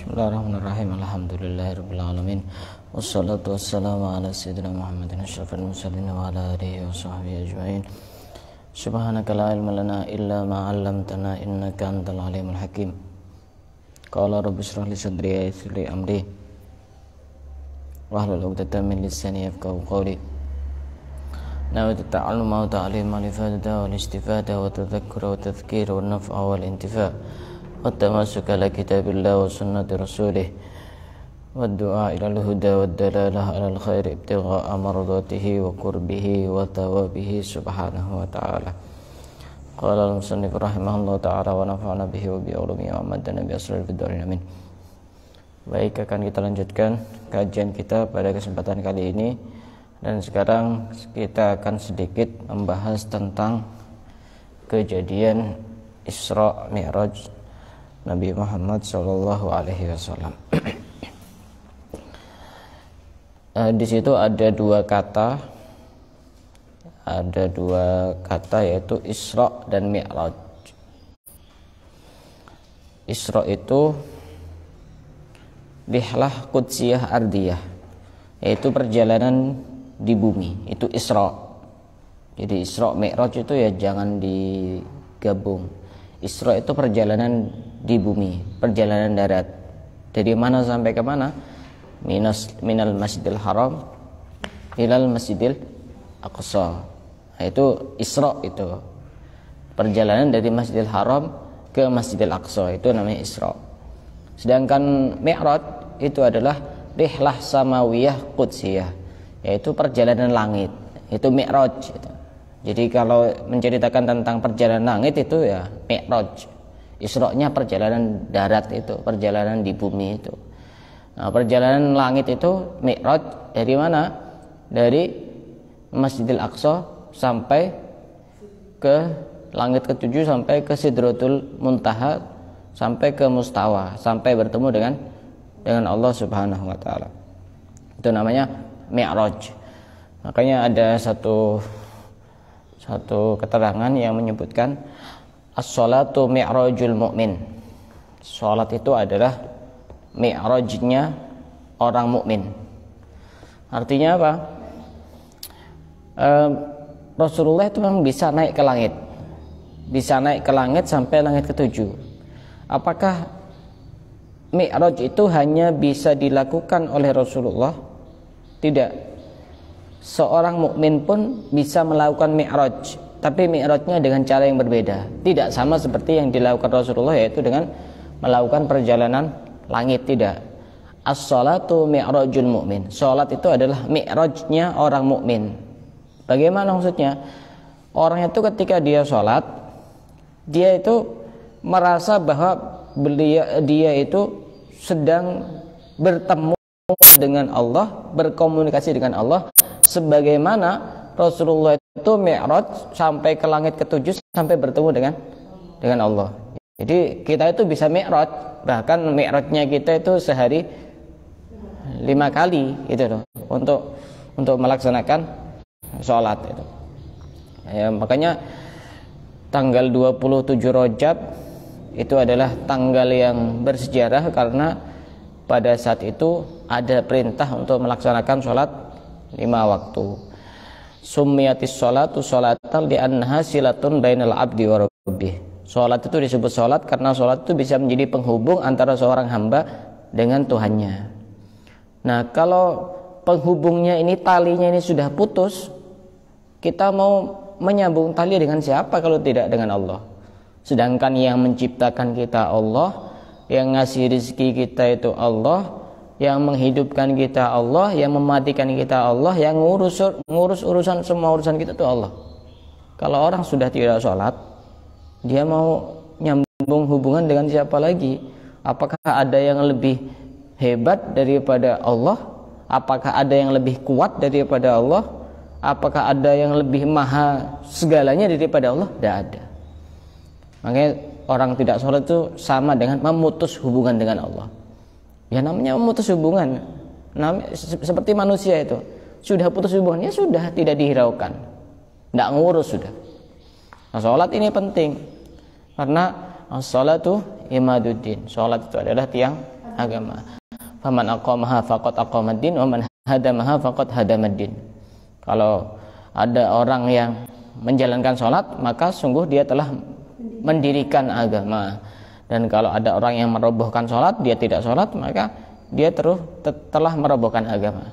Bismillahirrahmanirrahim. Alhamdulillahirabbil alamin. Wassalatu wassalamu ala sayyidina Muhammadin asyrafil mursalin wa ala alihi wa sahbihi ajmain. Subhanaka la ilma lana illa ma 'allamtana innaka antal alimul hakim. Qala rabbi shrah li sadri wa yassir li amri wahlul 'uqdatam min lisani yafqahu qawli. Nawaitu ta'alluma wa ta'lima li fadada wal istifada wa tadhakkura wa tadhkira wa naf'a wal intifa' والتمسك على كتاب الله وسنة رسوله والدعاء إلى الهدى والدلالة على الخير ابتغاء مرضاته وقربه وثوابه سبحانه وتعالى. قال المصنف رحمه الله تعالى ونفعنا به وبعلومه ومدنا بأسرار الدارين amin. Baik, akan kita lanjutkan kajian kita pada kesempatan kali ini, dan sekarang kita akan sedikit membahas tentang kejadian Isra Mi'raj Nabi Muhammad Sallallahu Alaihi Wasallam. Di situ ada dua kata yaitu Isra dan Mi'raj. Isra itu rihlah qudsiyah ardiyah, yaitu perjalanan di bumi, itu Isra. Jadi Isra Mi'raj itu ya jangan digabung. Isra itu perjalanan di bumi, perjalanan darat. Dari mana sampai ke mana? Minal Masjidil Haram ilal Masjidil Aqsa. Nah, itu Isra, itu perjalanan dari Masjidil Haram ke Masjidil Aqsa, itu namanya Isra. Sedangkan Mi'raj itu adalah rihlah samawiyah qudsiyah, yaitu perjalanan langit, itu Mi'raj itu. Jadi kalau menceritakan tentang perjalanan langit itu ya Mi'raj. Isra-nya perjalanan darat, itu perjalanan di bumi itu. Nah, perjalanan langit itu Mi'raj dari mana? Dari Masjidil Aqsa sampai ke langit ketujuh, sampai ke Sidratul Muntaha, sampai ke Mustawa, sampai bertemu dengan Allah Subhanahu wa taala. Itu namanya Mi'raj. Makanya ada satu keterangan yang menyebutkan as-salatu mi'rajul mu'min. Salat itu adalah mi'rajnya orang mukmin. Artinya apa? Rasulullah itu memang bisa naik ke langit. Bisa naik ke langit sampai langit ketujuh. Apakah mi'raj itu hanya bisa dilakukan oleh Rasulullah? Tidak. Seorang mukmin pun bisa melakukan mi'raj, tapi mi'rajnya dengan cara yang berbeda. Tidak sama seperti yang dilakukan Rasulullah, yaitu dengan melakukan perjalanan langit. Tidak. As-salatu mi'rajul mu'min. Salat itu adalah mi'rajnya orang mukmin. Bagaimana maksudnya? Orang itu ketika dia salat, dia itu merasa bahwa dia itu sedang bertemu dengan Allah, berkomunikasi dengan Allah, sebagaimana Rasulullah itu mi'raj sampai ke langit ketujuh, sampai bertemu dengan Allah. Jadi kita itu bisa mi'raj, bahkan mi'rajnya kita itu sehari 5 kali gitu loh, untuk melaksanakan sholat itu. Ya, makanya tanggal 27 Rajab itu adalah tanggal yang bersejarah, karena pada saat itu ada perintah untuk melaksanakan sholat 5 waktu. Summiyatis sholatu sholatan li'annaha silatun bainal abdi wa rabbih. Sholat itu disebut sholat karena sholat itu bisa menjadi penghubung antara seorang hamba dengan Tuhannya. Nah, kalau penghubungnya ini, talinya ini sudah putus, kita mau menyambung tali dengan siapa kalau tidak dengan Allah? Sedangkan yang menciptakan kita Allah, yang ngasih rezeki kita itu Allah, yang menghidupkan kita Allah, yang mematikan kita Allah, yang ngurus urusan, semua urusan kita itu Allah. Kalau orang sudah tidak sholat, dia mau nyambung hubungan dengan siapa lagi? Apakah ada yang lebih hebat daripada Allah? Apakah ada yang lebih kuat daripada Allah? Apakah ada yang lebih maha segalanya daripada Allah? Tidak ada. Makanya orang tidak sholat itu sama dengan memutus hubungan dengan Allah. Ya namanya memutus hubungan. Seperti manusia itu, sudah putus hubungannya, sudah tidak dihiraukan, tidak ngurus sudah. Nah, sholat ini penting, karena as-sholatu imaduddin. Sholat itu adalah tiang agama. Faman aqamaha faqad aqamaddin wa man hadamaha faqad hadamaddin. Kalau ada orang yang menjalankan sholat, maka sungguh dia telah mendirikan agama. Dan kalau ada orang yang merobohkan sholat, dia tidak sholat, maka dia telah merobohkan agama.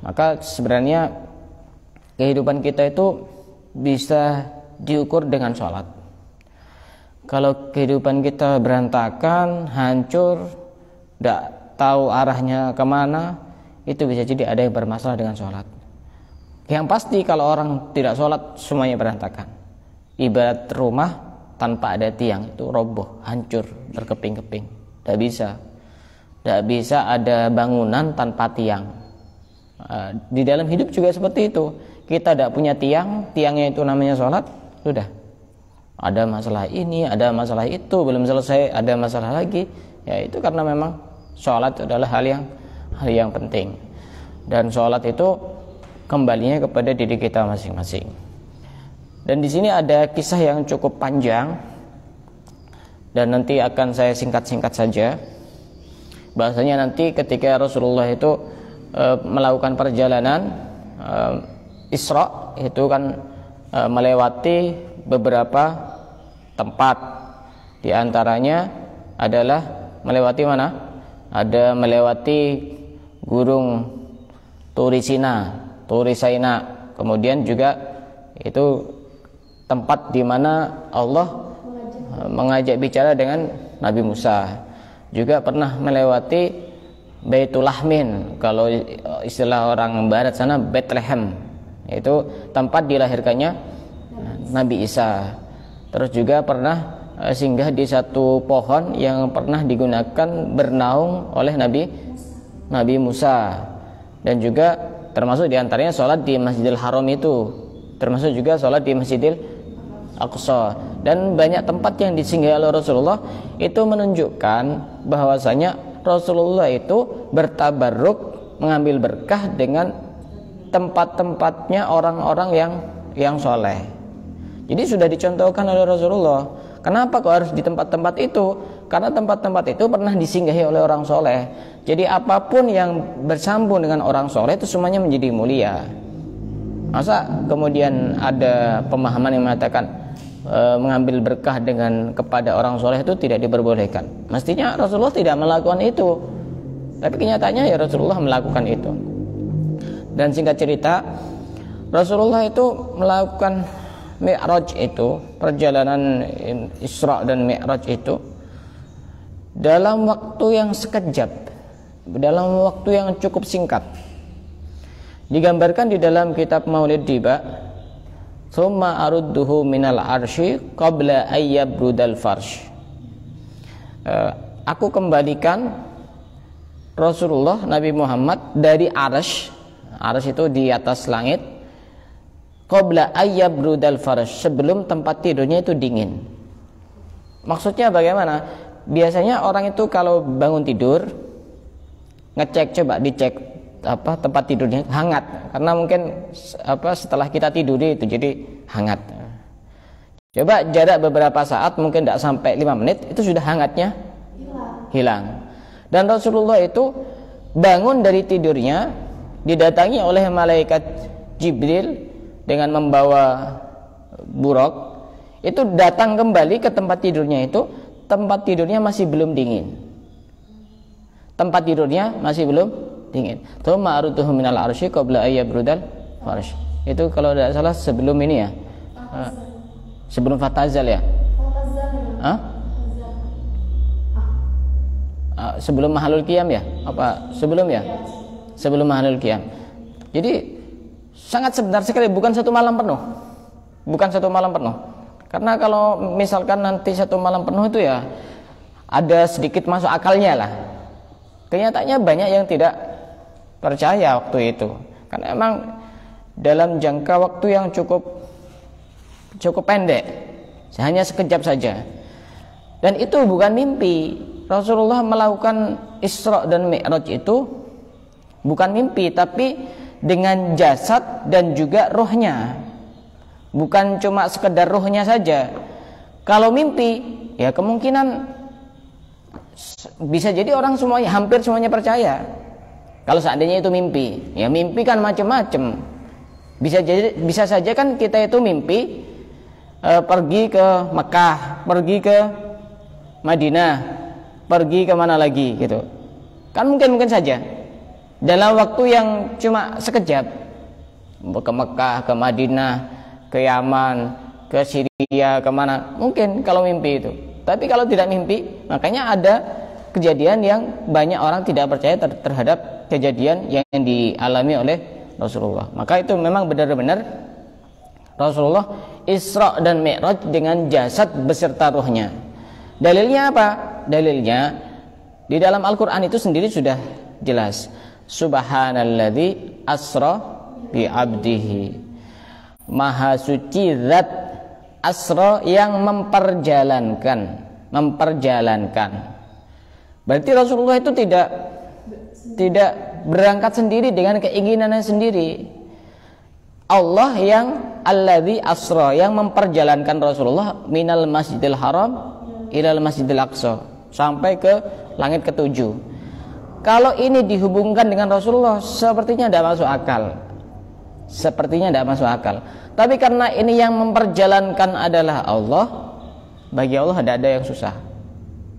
Maka sebenarnya kehidupan kita itu bisa diukur dengan sholat. Kalau kehidupan kita berantakan, hancur, tidak tahu arahnya kemana, itu bisa jadi ada yang bermasalah dengan sholat. Yang pasti kalau orang tidak sholat, semuanya berantakan. Ibarat rumah tanpa ada tiang, itu roboh, hancur, berkeping-keping. Tidak bisa ada bangunan tanpa tiang. Di dalam hidup juga seperti itu. Kita tidak punya tiang, tiangnya itu namanya sholat, sudah. Ada masalah ini, ada masalah itu, belum selesai, ada masalah lagi. Ya itu karena memang sholat adalah hal yang penting. Dan sholat itu kembalinya kepada diri kita masing-masing. Dan di sini ada kisah yang cukup panjang, dan nanti akan saya singkat-singkat saja. Bahasanya nanti ketika Rasulullah itu melakukan perjalanan Isra, itu kan melewati beberapa tempat. Di antaranya adalah melewati mana? Ada melewati Gunung Turisaina. Kemudian juga itu tempat di mana Allah mengajak bicara dengan Nabi Musa. Juga pernah melewati Baitul Lahmin, kalau istilah orang barat sana Bethlehem, itu tempat dilahirkannya Nabi Isa. Terus juga pernah singgah di satu pohon yang pernah digunakan bernaung oleh Nabi Musa. Dan juga termasuk diantaranya sholat di Masjidil Haram itu, termasuk juga sholat di Masjidil Aqsa. Dan banyak tempat yang disinggahi oleh Rasulullah itu menunjukkan bahwasanya Rasulullah itu bertabarruk, mengambil berkah dengan tempat-tempatnya orang-orang yang soleh. Jadi sudah dicontohkan oleh Rasulullah. Kenapa kok harus di tempat-tempat itu? Karena tempat-tempat itu pernah disinggahi oleh orang soleh. Jadi apapun yang bersambung dengan orang soleh itu semuanya menjadi mulia. Masa kemudian ada pemahaman yang mengatakan mengambil berkah kepada orang soleh itu tidak diperbolehkan? Mestinya Rasulullah tidak melakukan itu, tapi kenyataannya ya Rasulullah melakukan itu. Dan singkat cerita, Rasulullah itu melakukan Mi'raj itu, perjalanan Isra dan Mi'raj itu dalam waktu yang sekejap, dalam waktu yang cukup singkat. Digambarkan di dalam kitab Maulid Diba, "Tsumma arudduhu minal arsy qabla ayyabrudal farsh." Aku kembalikan Rasulullah Nabi Muhammad dari arsy. Arsy itu di atas langit. Qabla ayyabrudal farsh, sebelum tempat tidurnya itu dingin. Maksudnya bagaimana? Biasanya orang itu kalau bangun tidur dicek tempat tidurnya hangat, karena mungkin setelah kita tidur itu jadi hangat. Coba jarak beberapa saat, mungkin tidak sampai 5 menit itu sudah hangatnya hilang. Dan Rasulullah itu bangun dari tidurnya, didatangi oleh malaikat Jibril dengan membawa buraq, itu datang kembali ke tempat tidurnya itu, tempat tidurnya masih belum dingin. Tempat tidurnya masih belum dingin. Tsumma arudduhu minal arsy qabla ayyabrudal farsh. Itu kalau tidak salah sebelum ini ya. Sebelum Fatazal ya. Sebelum Mahalul Qiyam ya? Apa sebelum ya? Sebelum Mahalul Qiyam. Jadi sangat sebentar sekali, bukan satu malam penuh. Bukan satu malam penuh. Karena kalau misalkan nanti satu malam penuh itu ya ada sedikit masuk akalnya lah. Kenyataannya banyak yang tidak percaya waktu itu. Karena emang dalam jangka waktu yang cukup pendek, hanya sekejap saja. Dan itu bukan mimpi. Rasulullah melakukan Isra dan Mi'raj itu bukan mimpi, tapi dengan jasad dan juga rohnya. Bukan cuma sekedar rohnya saja. Kalau mimpi, ya kemungkinan Bisa jadi orang semuanya, hampir semuanya percaya kalau seandainya itu mimpi. Ya mimpi kan macam-macam. Bisa saja kan kita itu mimpi pergi ke Mekah, pergi ke Madinah, pergi ke mana lagi gitu. Kan mungkin saja dalam waktu yang cuma sekejap, ke Mekah, ke Madinah, ke Yaman, ke Syria, kemana, mungkin kalau mimpi itu. Tapi kalau tidak mimpi, makanya ada kejadian yang banyak orang tidak percaya terhadap kejadian yang dialami oleh Rasulullah. Maka itu memang benar-benar Rasulullah Isra dan Mi'raj dengan jasad beserta ruhnya. Dalilnya apa? Dalilnya di dalam Al-Quran itu sendiri sudah jelas. Subhanalladzi asra bi abdihi. Maha suci zat asra yang memperjalankan. Berarti Rasulullah itu tidak berangkat sendiri dengan keinginannya sendiri. Allah yang alladzi asra, yang memperjalankan Rasulullah minal masjidil haram ilal masjidil aqsa, sampai ke langit ketujuh. Kalau ini dihubungkan dengan Rasulullah, sepertinya tidak masuk akal. Tapi karena ini yang memperjalankan adalah Allah, bagi Allah tidak ada yang susah.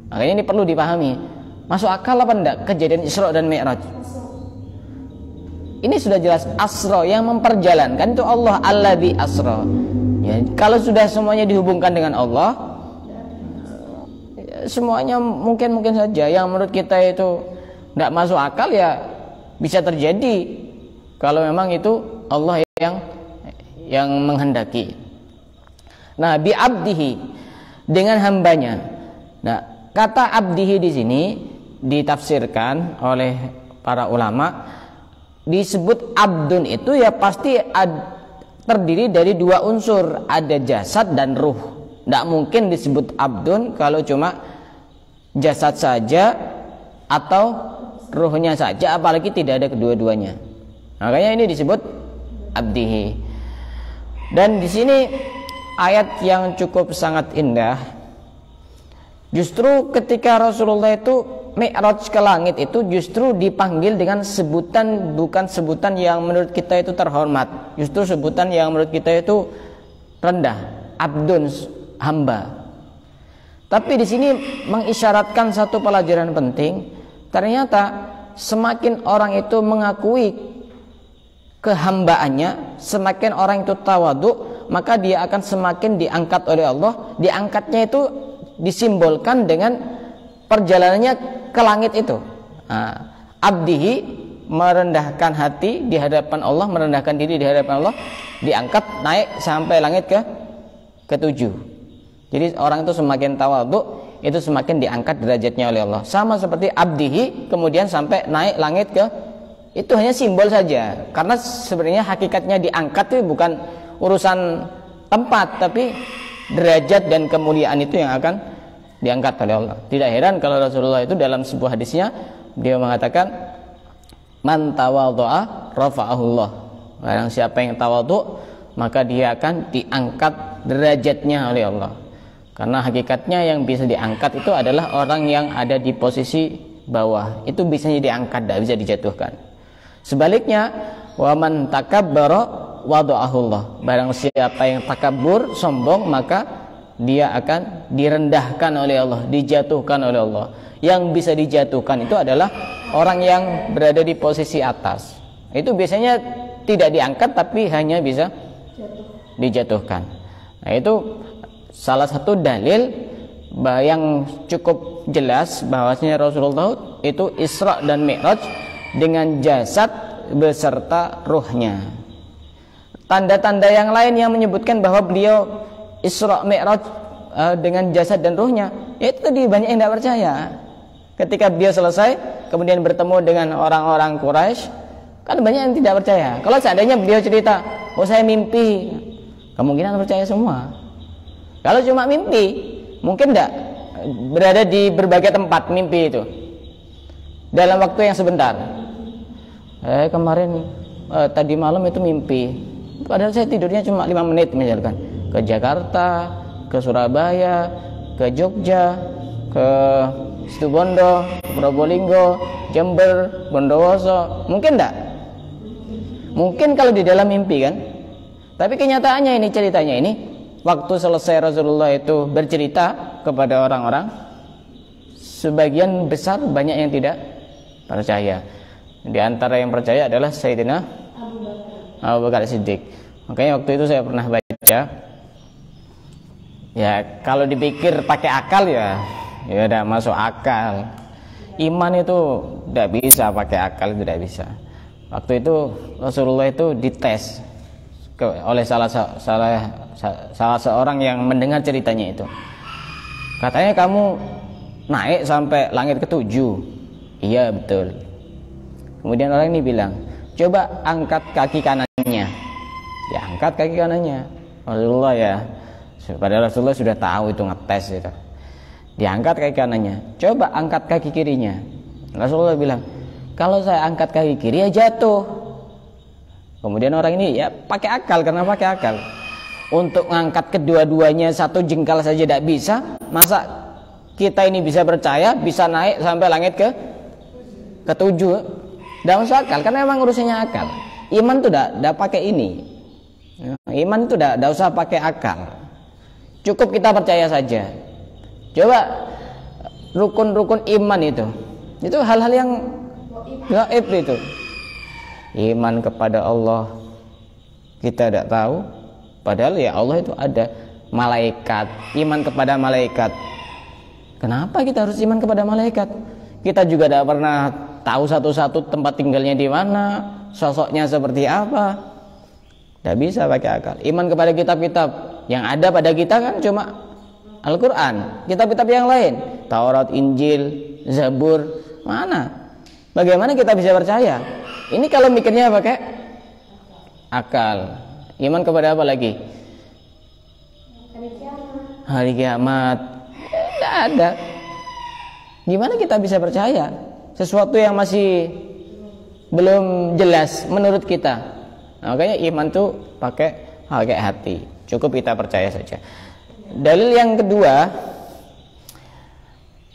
Makanya ini perlu dipahami. Masuk akal apa tidak kejadian Isra dan Mi'raj? Ini sudah jelas asra, yang memperjalankan itu Allah, alladzi asra. Ya, kalau sudah semuanya dihubungkan dengan Allah, semuanya mungkin saja yang menurut kita itu tidak masuk akal ya bisa terjadi kalau memang itu Allah yang menghendaki. Nah, bi abdihi, dengan hambanya. Nah, kata abdihi di sini ditafsirkan oleh para ulama, disebut abdun itu ya pasti terdiri dari dua unsur, ada jasad dan ruh. Tidak mungkin disebut abdun kalau cuma jasad saja atau ruhnya saja, apalagi tidak ada kedua-duanya. Makanya ini disebut abdihi. Dan di sini ayat yang cukup sangat indah. Justru ketika Rasulullah itu Mi'raj ke langit itu justru dipanggil dengan sebutan, bukan sebutan yang menurut kita itu terhormat, justru sebutan yang menurut kita itu rendah, abdun, hamba. Tapi di sini mengisyaratkan satu pelajaran penting. Ternyata semakin orang itu mengakui kehambaannya, semakin orang itu tawadhu, maka dia akan semakin diangkat oleh Allah. Diangkatnya itu disimbolkan dengan perjalanannya ke langit itu. Abdihi, merendahkan hati di hadapan Allah, merendahkan diri di hadapan Allah, diangkat naik sampai langit ketujuh. Jadi orang itu semakin tawadhu, itu semakin diangkat derajatnya oleh Allah. Sama seperti abdihi kemudian sampai naik langit itu hanya simbol saja. Karena sebenarnya hakikatnya diangkat itu bukan urusan tempat, tapi derajat dan kemuliaan itu yang akan diangkat oleh Allah. Tidak heran kalau Rasulullah itu dalam sebuah hadisnya beliau mengatakan, man tawadhu'a rafa'ahullah. Barang siapa yang tawadhu, maka dia akan diangkat derajatnya oleh Allah. Karena hakikatnya yang bisa diangkat itu adalah orang yang ada di posisi bawah. Itu bisa diangkat, tidak bisa dijatuhkan. Sebaliknya, wa man takabbara wada'ahullah. Barang siapa yang takabur, sombong, maka dia akan direndahkan oleh Allah, dijatuhkan oleh Allah. Yang bisa dijatuhkan itu adalah orang yang berada di posisi atas. Itu biasanya tidak diangkat, tapi hanya bisa dijatuhkan. Nah, itu salah satu dalil yang cukup jelas bahwasanya Rasulullah itu Isra dan Mi'raj dengan jasad beserta ruhnya. Tanda-tanda yang lain yang menyebutkan bahwa beliau Isra Mi'raj dengan jasad dan ruhnya, itu tadi banyak yang tidak percaya. Ketika beliau selesai kemudian bertemu dengan orang-orang Quraisy, kan banyak yang tidak percaya. Kalau seandainya beliau cerita, oh saya mimpi, kemungkinan percaya semua. Kalau cuma mimpi, mungkin tidak berada di berbagai tempat mimpi itu dalam waktu yang sebentar. Kemarin tadi malam itu mimpi, padahal saya tidurnya cuma 5 menit misalkan. Ke Jakarta, ke Surabaya, ke Jogja, ke Situbondo, Probolinggo, Jember, Bondowoso. Mungkin enggak? Mungkin kalau di dalam mimpi kan. Tapi kenyataannya ini, ceritanya ini, waktu selesai Rasulullah itu bercerita kepada orang-orang, sebagian besar banyak yang tidak percaya. Di antara yang percaya adalah Sayyidina Abu Bakar Siddiq. Makanya waktu itu saya pernah baca, ya kalau dipikir pakai akal ya udah masuk akal. Iman itu tidak bisa pakai akal, tidak bisa. Waktu itu Rasulullah itu dites oleh salah seorang yang mendengar ceritanya itu. Katanya kamu naik sampai langit ke-7. Iya betul. Kemudian orang ini bilang, coba angkat kaki kanannya. Ya angkat kaki kanannya. Rasulullah ya, padahal Rasulullah sudah tahu itu, ngetes itu. Diangkat kaki kanannya. Coba angkat kaki kirinya. Rasulullah bilang, kalau saya angkat kaki kiri ya jatuh. Kemudian orang ini ya pakai akal, karena pakai akal. Untuk ngangkat kedua-duanya satu jengkal saja tidak bisa, masa kita ini bisa percaya bisa naik sampai langit ke-7? Tidak masuk akal, karena memang urusannya akal. Iman itu tidak pakai ini. Iman itu tidak usah pakai akal. Cukup kita percaya saja. Coba rukun-rukun iman itu hal-hal yang gaib itu. Iman kepada Allah kita tidak tahu, padahal ya Allah itu ada. Malaikat, iman kepada malaikat. Kenapa kita harus iman kepada malaikat? Kita juga tidak pernah tahu satu-satu tempat tinggalnya di mana, sosoknya seperti apa. Tidak bisa pakai akal. Iman kepada kitab-kitab yang ada pada kita kan cuma Al-Quran, kitab-kitab yang lain, Taurat, Injil, Zabur, mana? Bagaimana kita bisa percaya? Ini kalau mikirnya pakai akal. Iman kepada apa lagi? Hari kiamat. Tidak ada. Gimana kita bisa percaya sesuatu yang masih belum jelas menurut kita? Nah, makanya iman tuh pakai hati. Cukup kita percaya saja. Dalil yang kedua,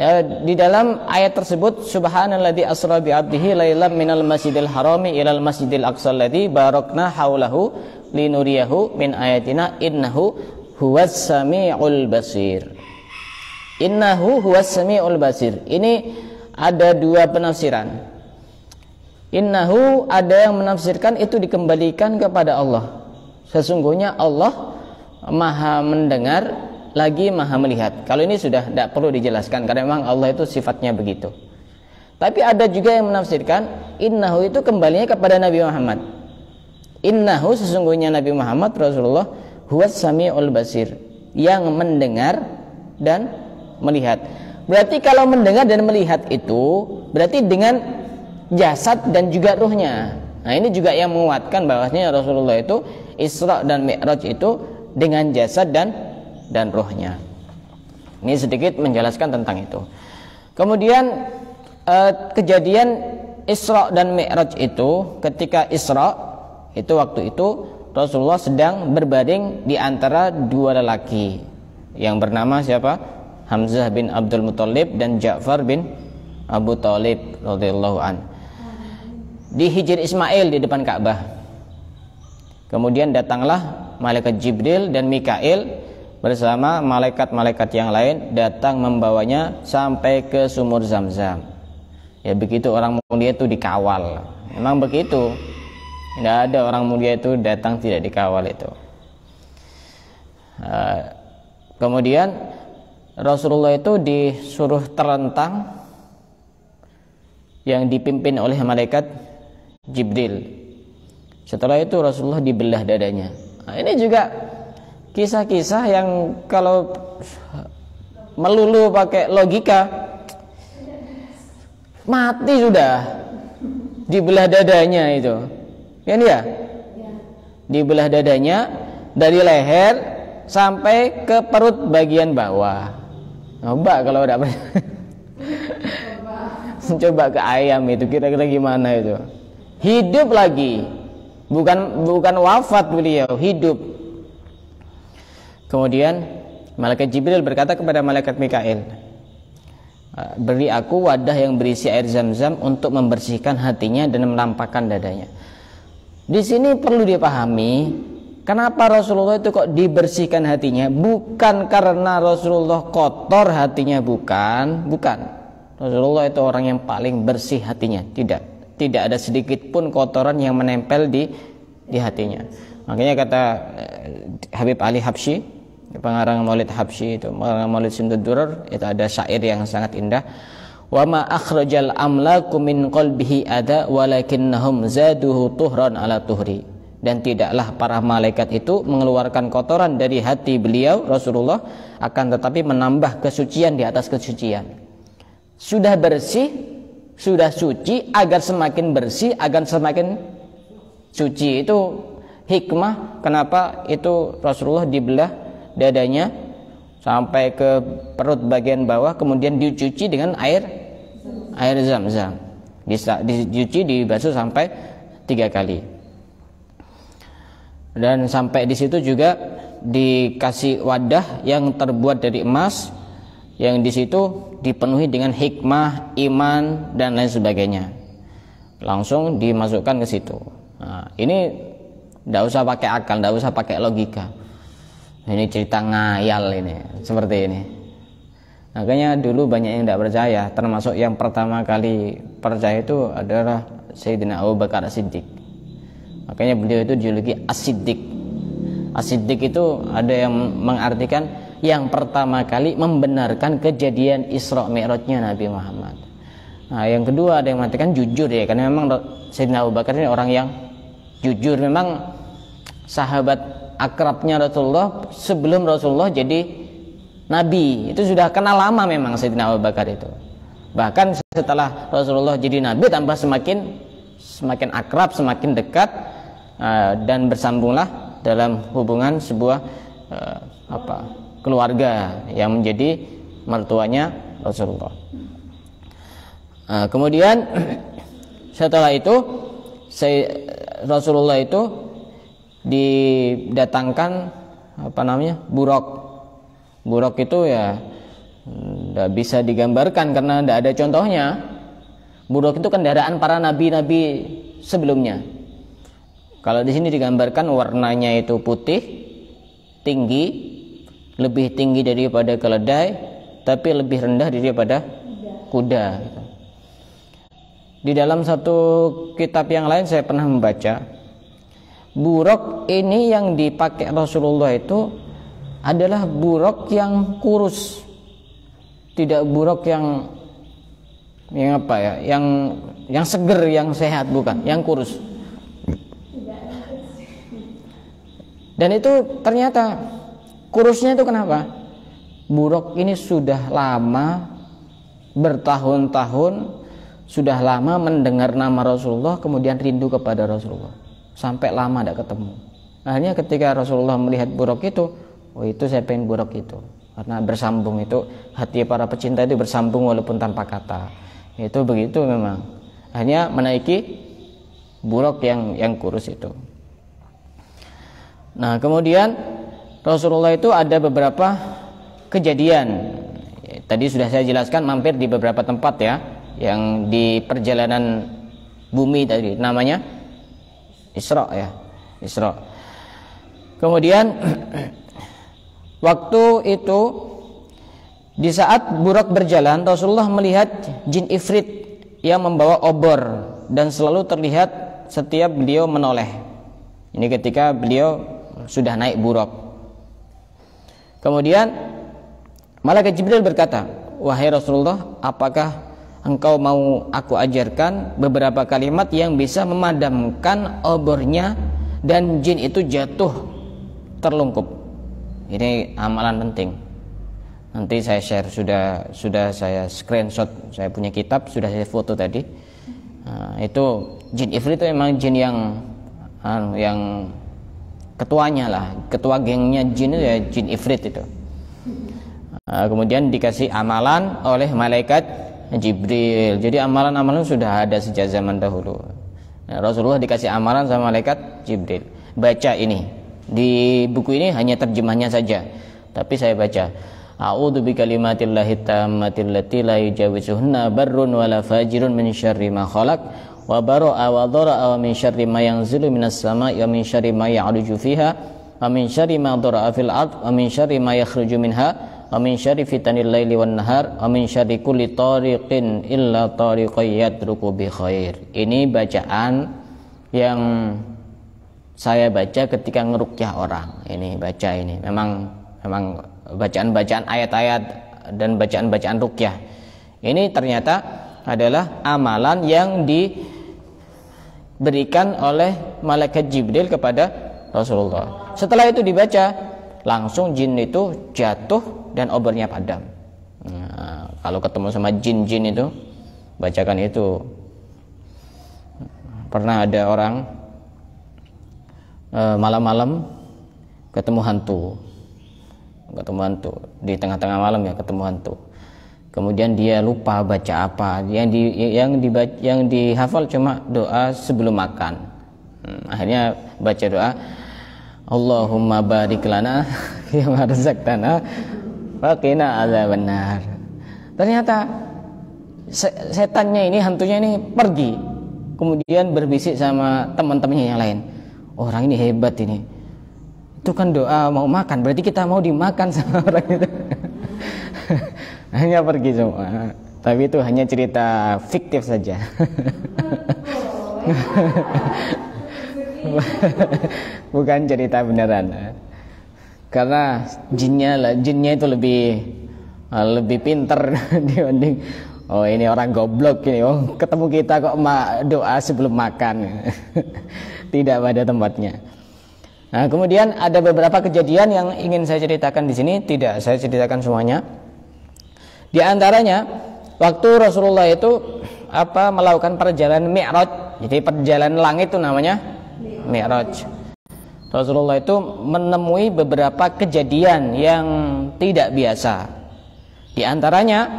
ya, di dalam ayat tersebut, subhanalladzi asra bi 'abdihi lailan minal masjidil harami ilal masjidil aqsal ladzi barakna haulahu linuriyahu min ayatina innahu huwas samiul basir. Innahu huwas samiul basir. Ini ada dua penafsiran. Innahu, ada yang menafsirkan itu dikembalikan kepada Allah. Sesungguhnya Allah Maha mendengar lagi Maha melihat. Kalau ini sudah tidak perlu dijelaskan karena memang Allah itu sifatnya begitu. Tapi ada juga yang menafsirkan innahu itu kembalinya kepada Nabi Muhammad. Innahu, sesungguhnya Nabi Muhammad Rasulullah huwas samiul basir, yang mendengar dan melihat. Berarti kalau mendengar dan melihat itu berarti dengan jasad dan juga ruhnya. Nah, ini juga yang menguatkan bahwasanya Rasulullah itu Isra dan Mi'raj itu dengan jasad dan ruhnya. Ini sedikit menjelaskan tentang itu. Kemudian kejadian Isra dan Mi'raj itu, ketika Isra itu waktu itu Rasulullah sedang berbaring di antara dua lelaki yang bernama siapa? Hamzah bin Abdul Muthalib dan Ja'far bin Abu Thalib radhiyallahu an. Di Hijr Ismail di depan Ka'bah. Kemudian datanglah malaikat Jibril dan Mikail bersama malaikat-malaikat yang lain datang membawanya sampai ke sumur Zam-Zam. Ya begitu orang mulia itu dikawal. Memang begitu. Tidak ada orang mulia itu datang tidak dikawal itu. Kemudian Rasulullah itu disuruh terlentang yang dipimpin oleh malaikat Jibril. Setelah itu Rasulullah dibelah dadanya. Nah, ini juga kisah-kisah yang kalau melulu pakai logika mati sudah. Dibelah dadanya itu. Kan ya? Dibelah dadanya dari leher sampai ke perut bagian bawah. Coba kalau udah coba ke ayam itu kira-kira gimana itu? Hidup lagi. Bukan wafat beliau, hidup. Kemudian malaikat Jibril berkata kepada malaikat Mikail, beri aku wadah yang berisi air zam-zam untuk membersihkan hatinya dan melampahkan dadanya. Di sini perlu dipahami, kenapa Rasulullah itu kok dibersihkan hatinya? Bukan karena Rasulullah kotor hatinya, bukan. Rasulullah itu orang yang paling bersih hatinya, tidak ada sedikit pun kotoran yang menempel di hatinya. Makanya kata Habib Ali Habsyi, pengarang Maulid Habsyi itu, pengarang Maulid Simtud Durar, itu ada syair yang sangat indah. Wa ma akhrajal amlaku min qalbihi ada walakinnahum zaduhu tuhran ala tuhri. Dan tidaklah para malaikat itu mengeluarkan kotoran dari hati beliau Rasulullah, akan tetapi menambah kesucian di atas kesucian. Sudah bersih, sudah suci, agar semakin bersih, agar semakin suci. Itu hikmah kenapa itu Rasulullah dibelah dadanya sampai ke perut bagian bawah, kemudian dicuci dengan air zam-zam, dicuci, dibasuh sampai 3 kali, dan sampai di situ juga dikasih wadah yang terbuat dari emas, yang di situ dipenuhi dengan hikmah, iman dan lain sebagainya, langsung dimasukkan ke situ. Nah, ini tidak usah pakai akal, tidak usah pakai logika. Ini cerita ngayal ini, seperti ini. Makanya dulu banyak yang tidak percaya, termasuk yang pertama kali percaya itu adalah Sayyidina Abu Bakar As-Siddiq. Makanya beliau itu dijuluki As-Siddiq. As-Siddiq itu ada yang mengartikan yang pertama kali membenarkan kejadian Isra Mi'rajnya Nabi Muhammad. Nah, yang kedua ada yang mengatakan jujur ya, karena memang Sayyidina Abu Bakar ini orang yang jujur, memang sahabat akrabnya Rasulullah sebelum Rasulullah jadi Nabi. Itu sudah kenal lama memang Sayyidina Abu Bakar itu. Bahkan setelah Rasulullah jadi Nabi tambah semakin akrab, semakin dekat, dan bersambunglah dalam hubungan sebuah keluarga yang menjadi mertuanya Rasulullah. Kemudian setelah itu Rasulullah itu didatangkan buruk itu ya tidak bisa digambarkan karena tidak ada contohnya. Buruk itu kendaraan para nabi-nabi sebelumnya. Kalau di sini digambarkan warnanya itu putih, tinggi, lebih tinggi daripada keledai, tapi lebih rendah daripada kuda. Di dalam satu kitab yang lain saya pernah membaca, buruk ini yang dipakai Rasulullah itu adalah buruk yang kurus, tidak buruk yang seger, yang sehat, bukan, yang kurus. Dan itu ternyata kurusnya itu kenapa? Buruk ini sudah lama, bertahun-tahun, sudah lama mendengar nama Rasulullah, kemudian rindu kepada Rasulullah. Sampai lama tidak ketemu. Akhirnya ketika Rasulullah melihat buruk itu, oh itu saya pengen buruk itu, karena bersambung itu, hati para pecinta itu bersambung walaupun tanpa kata. Itu begitu memang. Akhirnya menaiki buruk yang kurus itu. Nah, kemudian Rasulullah itu ada beberapa kejadian. Tadi sudah saya jelaskan, mampir di beberapa tempat ya, yang di perjalanan bumi tadi, namanya Isra ya, Isra. Kemudian waktu itu di saat buruk berjalan, Rasulullah melihat jin ifrit yang membawa obor dan selalu terlihat setiap beliau menoleh. Ini ketika beliau sudah naik buruk. Kemudian malaikat Jibril berkata, "Wahai Rasulullah, apakah engkau mau aku ajarkan beberapa kalimat yang bisa memadamkan obornya dan jin itu jatuh terlungkup?" Ini amalan penting. Nanti saya share, sudah saya screenshot, saya punya kitab, sudah saya foto tadi. Nah, itu jin ifrit itu memang jin yang ketuanya lah, ketua gengnya jin itu ya jin ifrit itu. Kemudian dikasih amalan oleh malaikat Jibril. Jadi amalan-amalan sudah ada sejak zaman dahulu. Nah, Rasulullah dikasih amalan sama malaikat Jibril. Baca ini. Di buku ini hanya terjemahnya saja, tapi saya baca. A'udzu bikalimatillahi tammati allati la yujawizuhunna barrun wala fajirun min syarri ma khalaq wa bara'a wa dhara'a wa min syarri ma yanzilu minas sama'i wa min syarri ma ya'ruju fiha wa min syarri ma dhara'a fil ard wa min syarri ma yakhruju minha wa min syarri fitanil laili wan nahar wa min syarri kulli tariqin illa tariqan yadruku bi khair. Ini bacaan yang saya baca ketika ngeruqyah orang. Ini baca ini. Memang bacaan-bacaan ayat-ayat dan bacaan-bacaan ruqyah. Ini ternyata adalah amalan yang diberikan oleh malaikat Jibril kepada Rasulullah. Setelah itu dibaca, langsung jin itu jatuh dan obornya padam. Nah, kalau ketemu sama jin-jin itu, bacakan itu. Pernah ada orang malam-malam ketemu hantu di tengah-tengah malam ya, ketemu hantu. Kemudian dia lupa baca apa, yang dihafal cuma doa sebelum makan. Akhirnya baca doa, Allahumma barik lana fima razaqtana wa qina adzabannar. Ternyata setannya ini, hantunya ini pergi, kemudian berbisik sama teman-temannya yang lain, orang ini hebat ini, itu kan doa mau makan, berarti kita mau dimakan sama orang itu. Hanya pergi semua. Tapi itu hanya cerita fiktif saja. Bukan cerita beneran. Karena jinnya itu lebih pinter dibanding ini orang goblok ini. Ketemu kita kok doa sebelum makan. Tidak pada tempatnya. Nah, kemudian ada beberapa kejadian yang ingin saya ceritakan di sini, tidak saya ceritakan semuanya. Di antaranya, waktu Rasulullah itu melakukan perjalanan Mi'raj. Jadi perjalanan langit itu namanya Mi'raj. Rasulullah itu menemui beberapa kejadian yang tidak biasa. Di antaranya,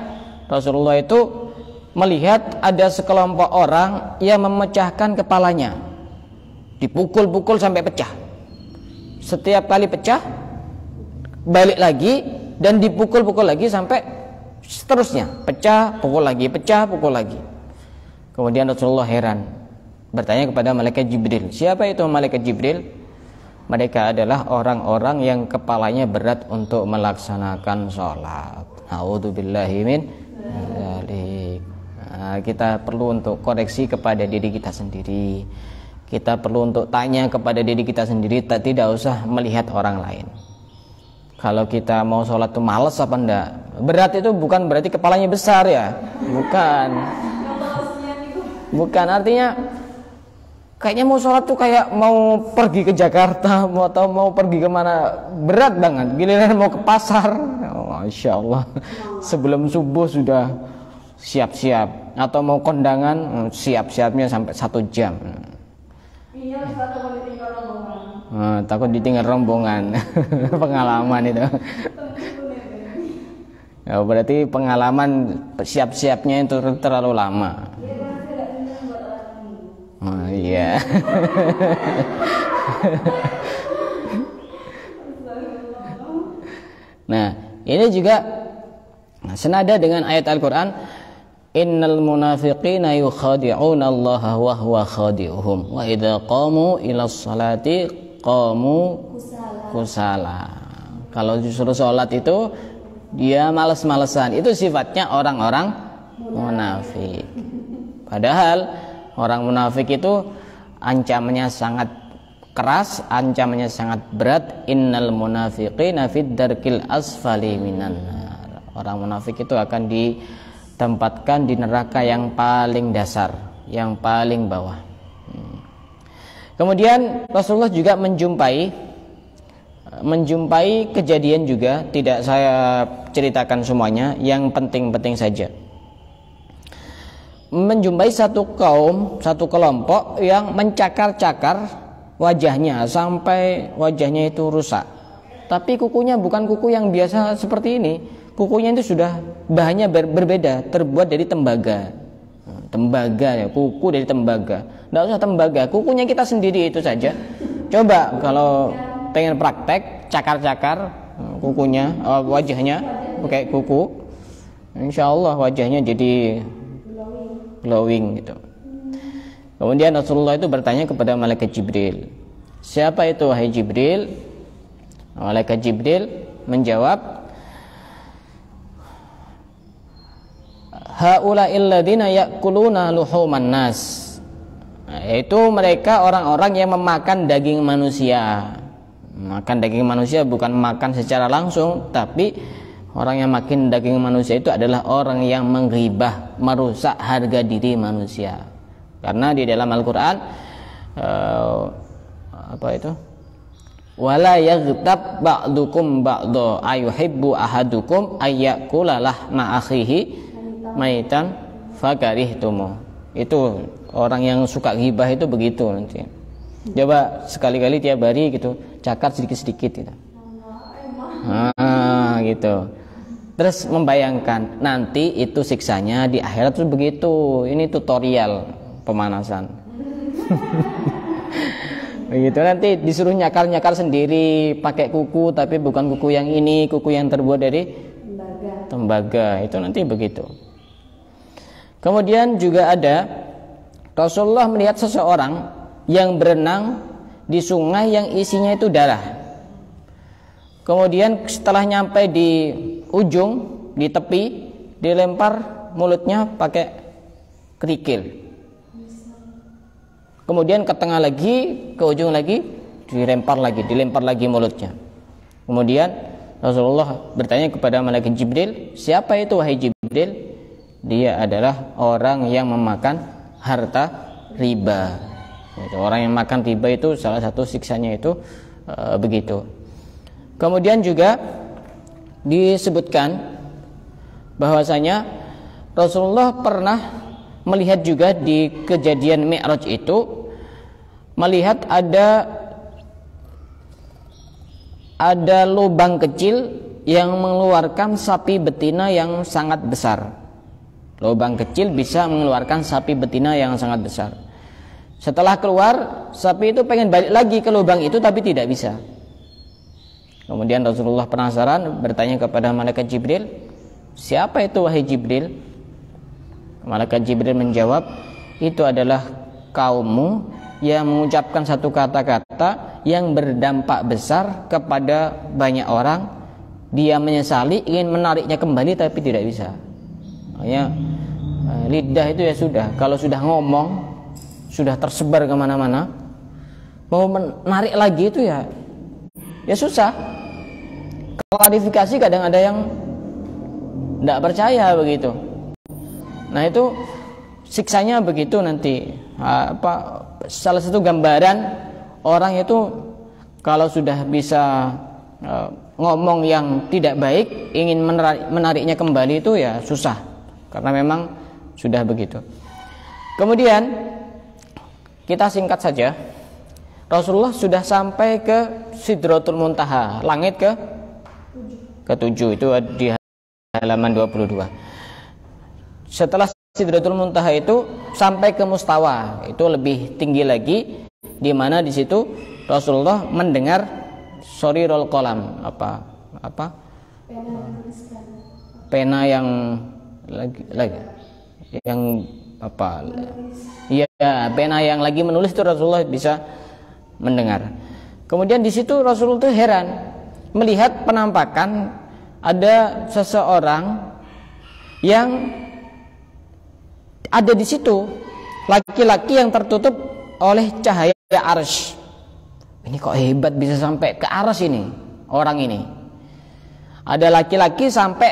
Rasulullah itu melihat ada sekelompok orang yang memecahkan kepalanya, dipukul-pukul sampai pecah. Setiap kali pecah, balik lagi dan dipukul-pukul lagi sampai seterusnya, pecah, pukul lagi, pecah, pukul lagi. Kemudian Rasulullah heran, bertanya kepada malaikat Jibril, siapa itu malaikat Jibril? Mereka adalah orang-orang yang kepalanya berat untuk melaksanakan sholat. A'udzubillahi min dzalik. Nah, kita perlu untuk koreksi kepada diri kita sendiri. Kita perlu untuk tanya kepada diri kita sendiri, tidak usah melihat orang lain. Kalau kita mau sholat itu malas apa enggak? Berat itu bukan berarti kepalanya besar ya, bukan artinya kayaknya mau sholat tuh kayak mau pergi ke Jakarta atau mau pergi kemana, berat banget. Giliran mau ke pasar, Masya Allah, sebelum subuh sudah siap-siap, atau mau kondangan siap-siapnya sampai 1 jam. Iya, takut ditinggal rombongan. Pengalaman itu. Ya, berarti pengalaman siap-siapnya itu terlalu lama. Oh iya. Nah, ini juga senada dengan ayat Al-Qur'an, innal munafiqina yukhadi'una Allah wa huwa khadi'uhum wa idza qamu ila sholati qamu kusala. Kalau disuruh sholat itu dia malas-malesan. Itu sifatnya orang-orang munafik. Padahal orang munafik itu ancamannya sangat keras, ancamannya sangat berat. Innal munafiqina fid darkil asfali minan nar. Orang munafik itu akan ditempatkan di neraka yang paling dasar, yang paling bawah. Kemudian Rasulullah juga menjumpai kejadian juga, tidak saya ceritakan semuanya, yang penting-penting saja. Menjumpai satu kaum, satu kelompok yang mencakar-cakar wajahnya sampai wajahnya itu rusak. Tapi kukunya bukan kuku yang biasa seperti ini. Kukunya itu sudah bahannya berbeda, terbuat dari tembaga. Tembaga ya, kuku dari tembaga. Tidak usah tembaga, kukunya kita sendiri itu saja. Coba kalau pengen praktek cakar-cakar kukunya, wajahnya, pakai kuku, insya Allah wajahnya jadi glowing gitu. Kemudian Rasulullah itu bertanya kepada malaikat Jibril, siapa itu wahai Jibril? Malaikat Jibril menjawab, haula'il ladzina ya'kuluna luhuman nas. Yaitu mereka orang-orang yang memakan daging manusia. Makan daging manusia bukan makan secara langsung, tapi orang yang makan daging manusia itu adalah orang yang menggibah, merusak harga diri manusia. Karena di dalam Al-Quran apa itu? Wala yaghtab ba'dukum ba'dha ayuhibbu ahadukum ayyakula lahma akhihi maitan fakarihtumu. Itu orang yang suka ghibah itu begitu nanti. Coba sekali-kali tiap hari gitu, cakar sedikit-sedikit gitu. Gitu. Terus membayangkan nanti itu siksanya di akhirat tuh begitu. Ini tutorial pemanasan. Begitu, nanti disuruh nyakar-nyakar sendiri pakai kuku, tapi bukan kuku yang ini, kuku yang terbuat dari tembaga. Itu nanti begitu. Kemudian juga ada Rasulullah melihat seseorang yang berenang di sungai yang isinya itu darah. Kemudian setelah nyampe di ujung, di tepi, dilempar mulutnya pakai kerikil. Kemudian ke tengah lagi, ke ujung lagi, dilempar lagi mulutnya. Kemudian Rasulullah bertanya kepada malaikat Jibril, siapa itu wahai Jibril? Dia adalah orang yang memakan harta riba. Orang yang makan riba itu salah satu siksanya itu begitu. Kemudian juga disebutkan bahwasanya Rasulullah pernah melihat juga di kejadian Mi'raj itu, melihat ada lubang kecil yang mengeluarkan sapi betina yang sangat besar. Lubang kecil bisa mengeluarkan sapi betina yang sangat besar. Setelah keluar, sapi itu pengen balik lagi ke lubang itu tapi tidak bisa. Kemudian Rasulullah penasaran, bertanya kepada malaikat Jibril, siapa itu wahai Jibril? Malaikat Jibril menjawab, itu adalah kaummu yang mengucapkan satu kata-kata yang berdampak besar kepada banyak orang. Dia menyesali, ingin menariknya kembali tapi tidak bisa. Makanya lidah itu ya sudah, kalau sudah ngomong, sudah tersebar kemana-mana, mau menarik lagi itu ya susah. Klarifikasi kadang ada yang tidak percaya begitu. Nah itu siksanya begitu nanti. Salah satu gambaran orang itu kalau sudah bisa ngomong yang tidak baik, ingin menariknya kembali itu ya susah, karena memang sudah begitu. Kemudian kita singkat saja, Rasulullah sudah sampai ke Sidratul Muntaha, langit ke-7, itu di halaman 22. Setelah Sidratul Muntaha itu sampai ke Mustawa, itu lebih tinggi lagi, di mana di situ Rasulullah mendengar Sorirul Qalam, pena yang lagi yang pena yang lagi menulis itu Rasulullah bisa mendengar. Kemudian di situ Rasulullah itu heran melihat penampakan ada seseorang yang ada di situ, laki-laki yang tertutup oleh cahaya arsy. Ini kok hebat bisa sampai ke arsy ini orang ini. Ada laki-laki sampai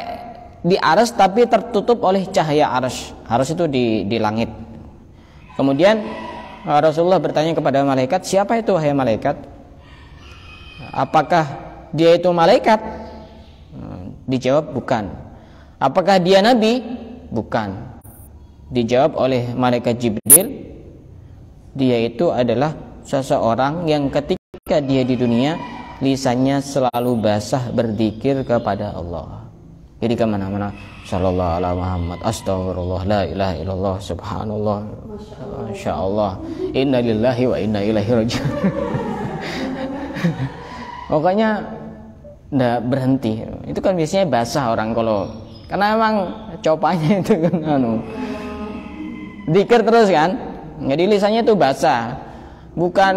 di arsy tapi tertutup oleh cahaya arsy. Arsy itu di langit. Kemudian Rasulullah bertanya kepada malaikat, siapa itu wahai malaikat? Apakah dia itu malaikat? Dijawab bukan. Apakah dia nabi? Bukan. Dijawab oleh malaikat Jibril, dia itu adalah seseorang yang ketika dia di dunia lisannya selalu basah berzikir kepada Allah. Jadi kemana-mana sallallahu alaihi Muhammad, astagfirullah, la ilaha illallah, subhanallah, masya Allah, inna lillahi wa inna ilaihi raji'un. Pokoknya nggak berhenti. Itu kan biasanya basah orang kalau, karena emang copanya itu kan dzikir terus kan, jadi lisannya itu basah, bukan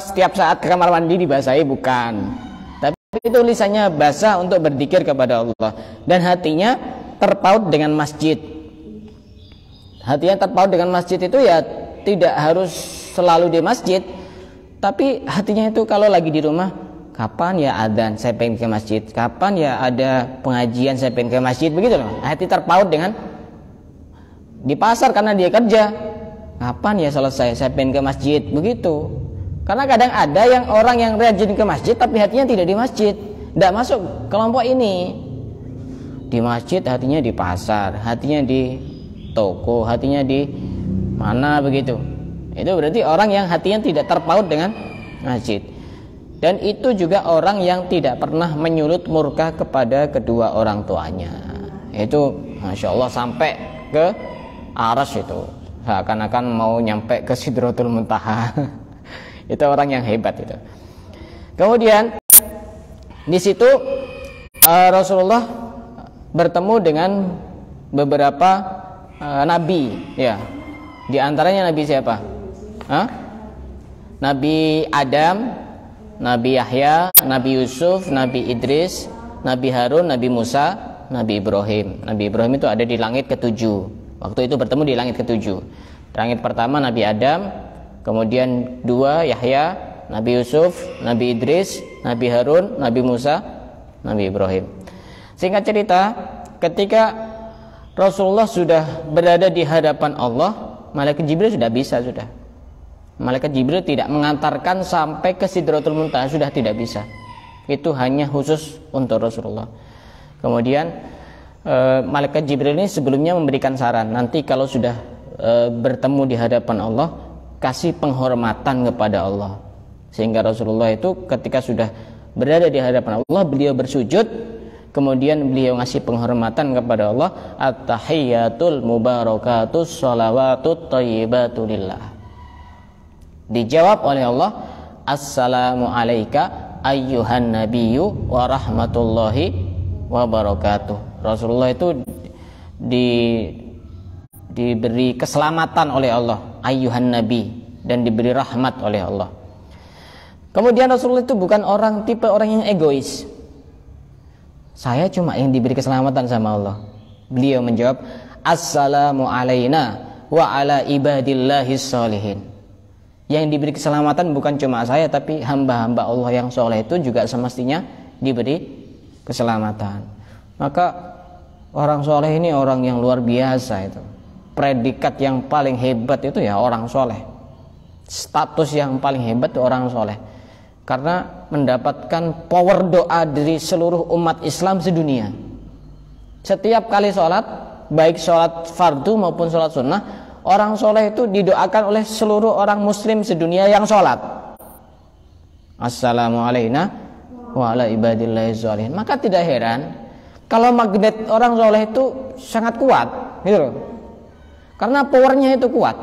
setiap saat ke kamar mandi dibasahi, bukan, tapi itu lisannya basah untuk berzikir kepada Allah, dan hatinya terpaut dengan masjid. Hatinya terpaut dengan masjid itu ya tidak harus selalu di masjid, tapi hatinya itu kalau lagi di rumah, kapan ya adzan saya pengen ke masjid, kapan ya ada pengajian saya pengen ke masjid, begitu loh. Hati terpaut dengan, di pasar karena dia kerja, kapan ya selesai saya pengen ke masjid, begitu. Karena kadang ada yang orang yang rajin ke masjid tapi hatinya tidak di masjid, tidak masuk kelompok ini. Di masjid hatinya di pasar, hatinya di toko, hatinya di mana, begitu. Itu berarti orang yang hatinya tidak terpaut dengan masjid. Dan itu juga orang yang tidak pernah menyulut murka kepada kedua orang tuanya. Itu Masya Allah sampai ke aras itu, seakan-akan mau nyampe ke Sidratul Muntaha. Itu orang yang hebat itu. Kemudian di situ Rasulullah bertemu dengan beberapa nabi, ya. Di antaranya nabi siapa? Nabi Adam, Nabi Yahya, Nabi Yusuf, Nabi Idris, Nabi Harun, Nabi Musa, Nabi Ibrahim. Nabi Ibrahim itu ada di langit ketujuh. Waktu itu bertemu di langit ketujuh. Langit pertama Nabi Adam, kemudian dua Yahya, Nabi Yusuf, Nabi Idris, Nabi Harun, Nabi Musa, Nabi Ibrahim. Singkat cerita, ketika Rasulullah sudah berada di hadapan Allah, Malaikat Jibril sudah. Malaikat Jibril tidak mengantarkan sampai ke Sidratul Muntaha, sudah tidak bisa. Itu hanya khusus untuk Rasulullah. Kemudian Malaikat Jibril ini sebelumnya memberikan saran, nanti kalau sudah bertemu di hadapan Allah, kasih penghormatan kepada Allah. Sehingga Rasulullah itu ketika sudah berada di hadapan Allah, beliau bersujud, kemudian beliau ngasih penghormatan kepada Allah, at-tahiyyatul mubarakatus shalawatut thayyibatu lillah. Dijawab oleh Allah, assalamu alayka ayyuhan nabiyyu wa rahmatullahi wa barakatuh. Rasulullah itu diberi keselamatan oleh Allah, ayyuhan nabi, dan diberi rahmat oleh Allah. Kemudian Rasulullah itu bukan tipe orang yang egois. Saya cuma yang diberi keselamatan sama Allah. Beliau menjawab, assalamu alayna wa ala ibadillahis sholihin. Yang diberi keselamatan bukan cuma saya, tapi hamba-hamba Allah yang soleh itu juga semestinya diberi keselamatan. Maka orang soleh ini orang yang luar biasa itu. Predikat yang paling hebat itu ya orang soleh. Status yang paling hebat itu orang soleh. Karena mendapatkan power doa dari seluruh umat Islam sedunia. Setiap kali sholat, baik sholat fardu maupun sholat sunnah, orang soleh itu didoakan oleh seluruh orang muslim sedunia yang sholat. Assalamu alayna wa ala ibadillahi sholihin. Maka tidak heran kalau magnet orang soleh itu sangat kuat, gitu loh. Karena powernya itu kuat.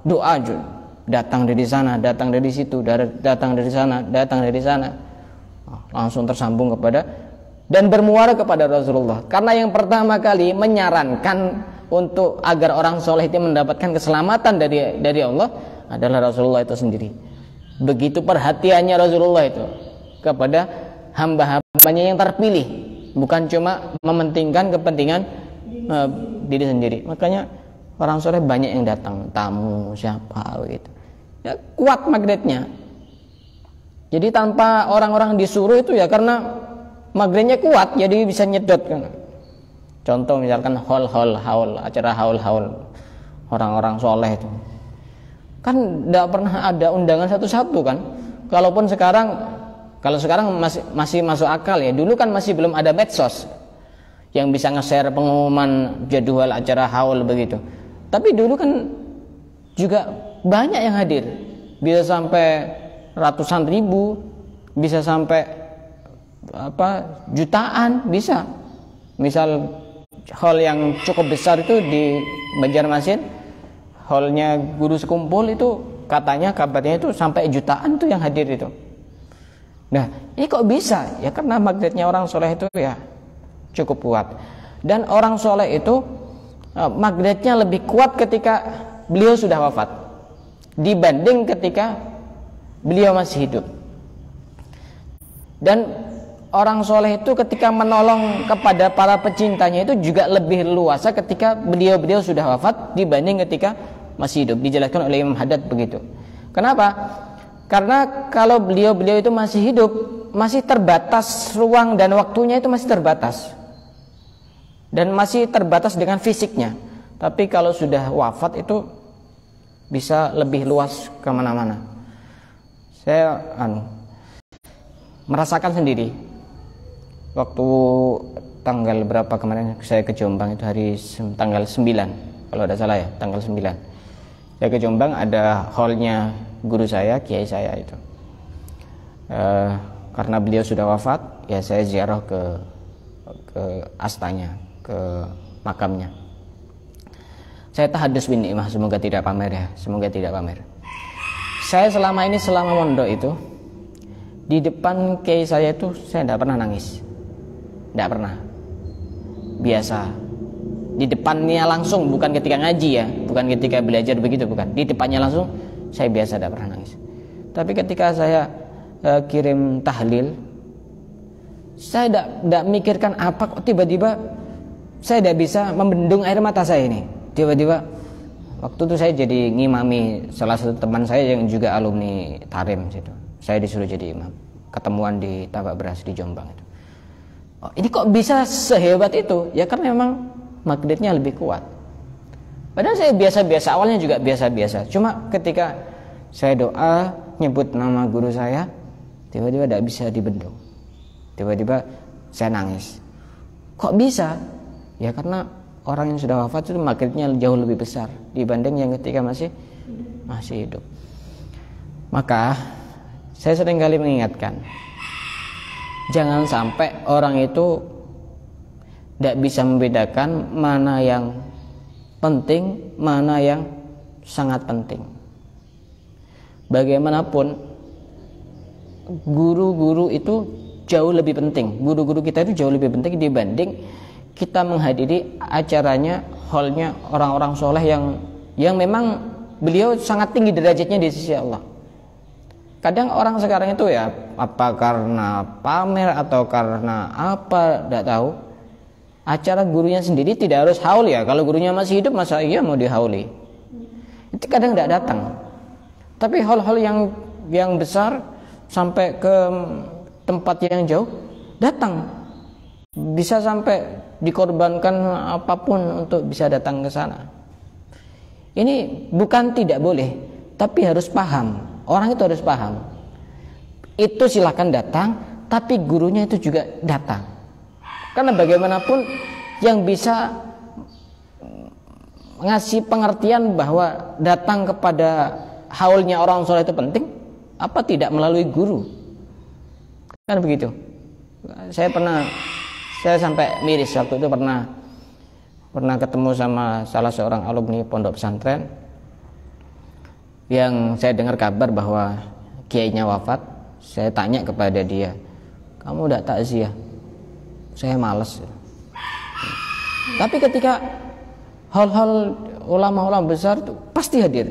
Doa juga datang dari sana, datang dari situ, datang dari sana, datang dari sana, langsung tersambung kepada dan bermuara kepada Rasulullah. Karena yang pertama kali menyarankan untuk agar orang soleh itu mendapatkan keselamatan dari Allah adalah Rasulullah itu sendiri. Begitu perhatiannya Rasulullah itu kepada hamba-hambanya yang terpilih, bukan cuma mementingkan kepentingan diri sendiri. Makanya orang soleh banyak yang datang, tamu siapa gitu. Ya, kuat magnetnya. Jadi tanpa orang-orang disuruh itu ya karena magnetnya kuat, jadi bisa nyedot kan. Contoh misalkan haul, acara haul orang-orang soleh itu kan tidak pernah ada undangan satu-satu kan. Kalau sekarang masih masuk akal ya. Dulu kan masih belum ada medsos yang bisa nge-share pengumuman jadwal acara haul begitu. Tapi dulu kan juga banyak yang hadir, bisa sampai ratusan ribu, bisa sampai jutaan, bisa. Misal hall yang cukup besar itu di Banjarmasin, hallnya Guru Sekumpul itu kabarnya itu sampai jutaan tuh yang hadir itu. Nah, ini kok bisa? Ya karena magnetnya orang soleh itu ya cukup kuat. Dan orang soleh itu magnetnya lebih kuat ketika beliau sudah wafat dibanding ketika beliau masih hidup. Dan orang soleh itu ketika menolong kepada para pecintanya itu juga lebih luasa ketika beliau sudah wafat dibanding ketika masih hidup. Dijelaskan oleh Imam Haddad begitu. Kenapa? Karena kalau beliau itu masih hidup, masih terbatas ruang dan waktunya, itu masih terbatas dan masih terbatas dengan fisiknya. Tapi kalau sudah wafat itu bisa lebih luas kemana-mana. Saya merasakan sendiri waktu tanggal berapa kemarin saya ke Jombang, itu tanggal 9 kalau tidak salah ya, tanggal 9 saya ke Jombang. Ada hallnya guru saya, kiai saya itu. Karena beliau sudah wafat, ya saya ziarah ke astanya, ke makamnya. Saya tahadus bin ni'mah, semoga tidak pamer ya, semoga tidak pamer. Saya selama mondok itu di depan kiai saya itu saya tidak pernah nangis, tidak pernah. Biasa di depannya langsung, bukan ketika ngaji ya, bukan ketika belajar begitu, bukan. Di depannya langsung saya biasa tidak pernah nangis. Tapi ketika saya kirim tahlil, saya tidak mikirkan apa, kok tiba-tiba saya tidak bisa membendung air mata saya ini. Tiba-tiba waktu itu saya jadi ngimami salah satu teman saya yang juga alumni Tarim situ. Saya disuruh jadi imam. Ketemuan di Tabak Beras di Jombang itu. Oh, ini kok bisa sehebat itu? Ya karena memang magnetnya lebih kuat. Padahal saya biasa-biasa, awalnya juga biasa-biasa. Cuma ketika saya doa nyebut nama guru saya, tiba-tiba tidak bisa dibendung. Tiba-tiba saya nangis. Kok bisa? Ya karena orang yang sudah wafat itu magnetnya jauh lebih besar dibanding yang ketika masih hidup. Maka saya sering kali mengingatkan, jangan sampai orang itu tidak bisa membedakan mana yang penting, mana yang sangat penting. Bagaimanapun guru-guru itu jauh lebih penting. Guru-guru kita itu jauh lebih penting dibanding kita menghadiri acaranya, hallnya orang-orang soleh yang memang beliau sangat tinggi derajatnya di sisi Allah. Kadang orang sekarang itu ya, apa karena pamer atau karena apa, tidak tahu. Acara gurunya sendiri tidak harus haul ya. Kalau gurunya masih hidup, masa iya mau dihauli? Itu kadang tidak datang. Tapi hal-hal yang besar sampai ke tempat yang jauh datang. Bisa sampai dikorbankan apapun untuk bisa datang ke sana. Ini bukan tidak boleh, tapi harus paham. Orang itu harus paham. Itu silakan datang, tapi gurunya itu juga datang. Karena bagaimanapun yang bisa ngasih pengertian bahwa datang kepada haulnya orang soleh itu penting, apa tidak melalui guru? Kan begitu. Saya sampai miris waktu itu pernah ketemu sama salah seorang alumni pondok pesantren yang saya dengar kabar bahwa kiainya wafat. Saya tanya kepada dia, kamu tidak takziah? Saya malas. Tapi ketika hal-hal ulama-ulama besar itu pasti hadir,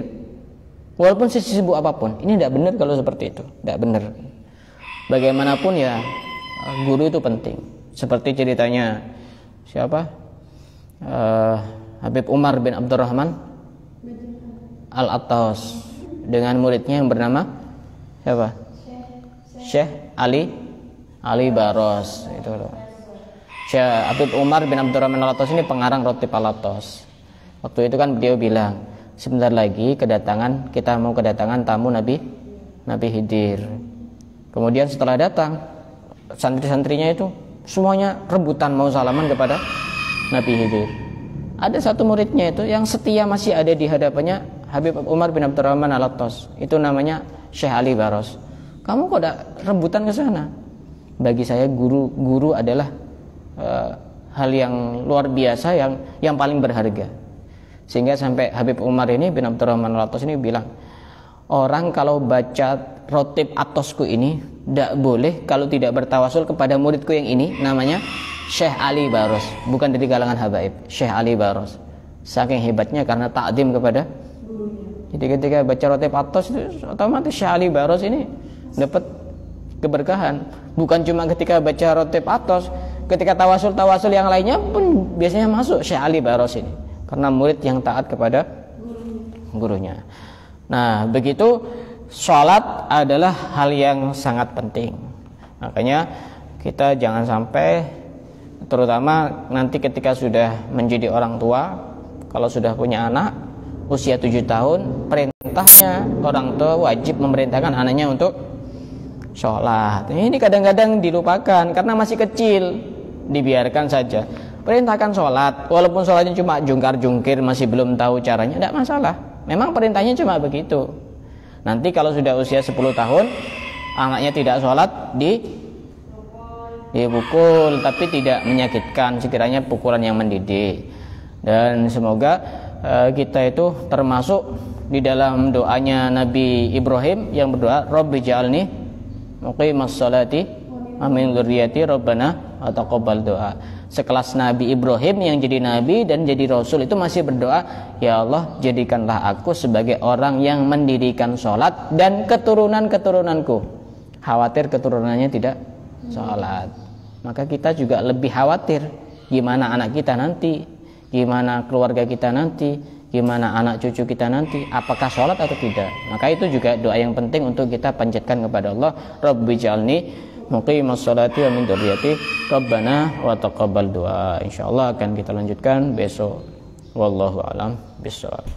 walaupun sibuk apapun. Ini tidak benar kalau seperti itu, tidak benar. Bagaimanapun ya, guru itu penting. Seperti ceritanya siapa? Habib Umar bin Abdurrahman Al-Attas dengan muridnya yang bernama siapa? Syekh Ali Baros itu loh. Syekh Habib Umar bin Abdurrahman Al-Attas ini pengarang Roti Palatos. Waktu itu kan beliau bilang, sebentar lagi kita mau kedatangan tamu Nabi Khidir. Kemudian setelah datang, santri-santrinya itu semuanya rebutan mau salaman kepada Nabi Khidir. Ada satu muridnya itu yang setia masih ada di hadapannya Habib Umar bin Abdurrahman Al-Attas. Itu namanya Syekh Ali Baros. Kamu kok tidak rebutan ke sana? Bagi saya guru adalah hal yang luar biasa, yang paling berharga. Sehingga sampai Habib Umar ini bin Abdurrahman Al-Attas ini bilang, orang kalau baca rotib atosku ini tidak boleh kalau tidak bertawasul kepada muridku yang ini, namanya Syekh Ali Baros, bukan dari kalangan habaib, Syekh Ali Baros. Saking hebatnya karena takdim kepada. Jadi ketika baca rotib atos itu otomatis Syekh Ali Baros ini dapat keberkahan. Bukan cuma ketika baca rotib atos, ketika tawasul yang lainnya pun biasanya masuk Syekh Ali Baros ini, karena murid yang taat kepada gurunya. Nah, begitu sholat adalah hal yang sangat penting. Makanya kita jangan sampai, terutama nanti ketika sudah menjadi orang tua, kalau sudah punya anak usia 7 tahun, perintahnya orang tua wajib memerintahkan anaknya untuk sholat. Ini kadang-kadang dilupakan karena masih kecil, dibiarkan saja. Perintahkan sholat, walaupun sholatnya cuma jungkar-jungkir, masih belum tahu caranya, tidak masalah. Memang perintahnya cuma begitu. Nanti kalau sudah usia 10 tahun, anaknya tidak sholat, dipukul, tapi tidak menyakitkan, sekiranya pukulan yang mendidik. Dan semoga kita itu termasuk di dalam doanya Nabi Ibrahim yang berdoa, Rabbi ja'alni muqimas sholati wa min dzurriyyati rabbana wa taqabbal doa. Sekelas Nabi Ibrahim yang jadi nabi dan jadi rasul itu masih berdoa, ya Allah jadikanlah aku sebagai orang yang mendirikan sholat dan keturunan-keturunanku. Khawatir keturunannya tidak sholat. Maka kita juga lebih khawatir gimana anak kita nanti, gimana keluarga kita nanti, gimana anak cucu kita nanti, apakah sholat atau tidak. Maka itu juga doa yang penting untuk kita panjatkan kepada Allah, Rabbi ja'alni muqimas sholati wa min dzurriyyati rabbana wa taqabbal doa. Insyaallah akan kita lanjutkan besok. Wallahu a'lam bishawab.